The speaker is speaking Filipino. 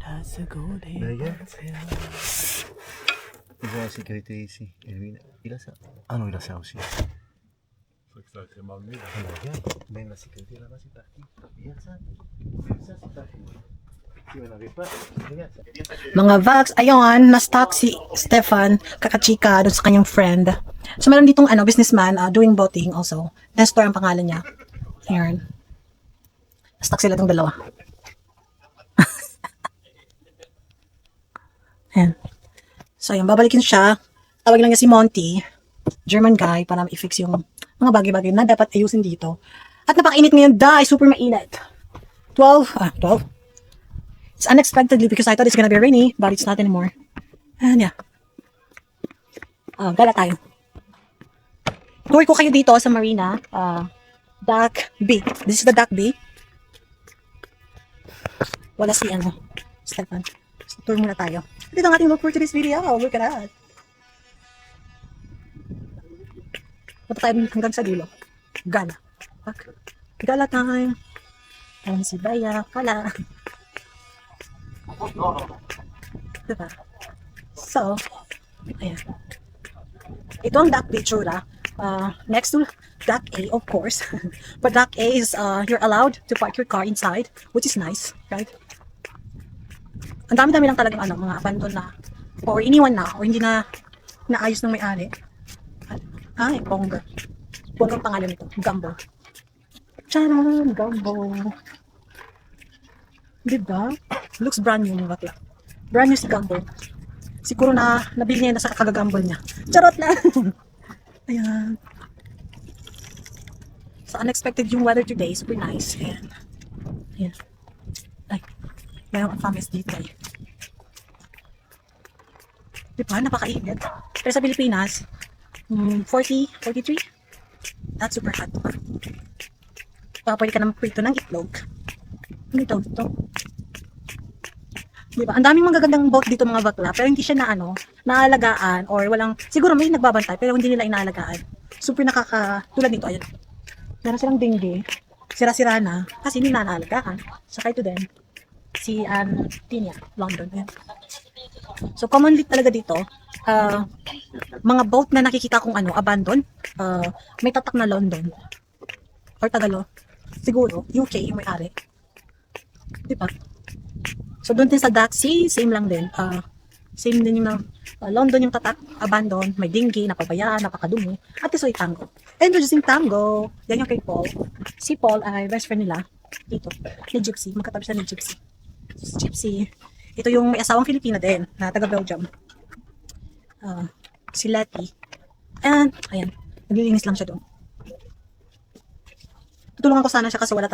Daya. Isa security si Elvina. Ilasa. Ano ilasa aussi? C'est que ça a été mal mis là. Même la sécurité là-bas c'est parti. Regarde ça. Même ça c'est parti. Si on n'avait pas, regarde ça. Mga Vax, ayun, na-stock si Stefan, kakachika, doon sa kanyang friend. So, meron ditong businessman doing boating also. Nestor ang pangalan niya. Ayan. Na-stock sila itong dalawa. Ayan. So, ayun, babalikin siya. Tawag lang niya si Monty, German guy, para i-fix yung mga bagay-bagay na dapat ayusin dito. At napakainit ngayon, dahil super mainit. 12. It's unexpectedly because I thought it's gonna be rainy, but it's not anymore. And yeah. Gala tayo. Tour ko kayo dito sa marina. Dock B. This is the Dock B. Wala si Stefan. So, tour muna tayo. Dito ang ating look for today's video. Look at that. Punta tayo hanggang sa dulo. Gala. Gala time. Ayan si Baya. Kala. Diba? So, ayan. Ito ang Dock B tsura. Next to Dock A, of course. But Dock A is, you're allowed to park your car inside, which is nice, right? Ang dami-dami lang talagang mga abandon na, or iniwan na, or hindi na naayos ng may-ari. Ay, bongga. Bongga ang pangalan nito. Gumbo. Charan! Gumbo. Diba? Looks brand new yung bakla. Brand new si Gumbo. Siguro na nabili niya na sa kagagambol niya. Charot lang! Ayan. So, unexpected yung weather today. Super nice. Ayan. Ayan. Ay. Mayroong famis dito eh. Diba? Napakainit. Pero sa Pilipinas, 40, 43. That's super hot. Pwede ka naman prito ng itlog. Ano ito? Diba? Ang daming magagandang boat dito mga bakla, pero hindi siya naalagaan or walang, siguro may nagbabantay, pero hindi nila inaalagaan. Super tulad nito, ayan. Meron silang dingge, sira-sira na, kasi hindi na naalagaan. Saka ito din, si Tinia, London. Ayan. So, commonly talaga dito, mga boat na nakikita kong abandon, may tatak na London, or Tagalog, siguro, UK yung may-ari. Diba? So, doon din sa Dock C, same lang din. Same din yung London yung tatak, abandon, may dinggi, napabayaan, napakadumi, at isoy Tango. Introducing Tango, yan yung kay Paul. Si Paul ay best friend nila, dito, ni Gypsy, magkatabi siya ni Gypsy. Gypsy, ito yung may asawang Filipina din, na taga Belgium. Si Letty. And, ayan, naglilinis lang siya doon. Tutulungan ko sana siya kasi wala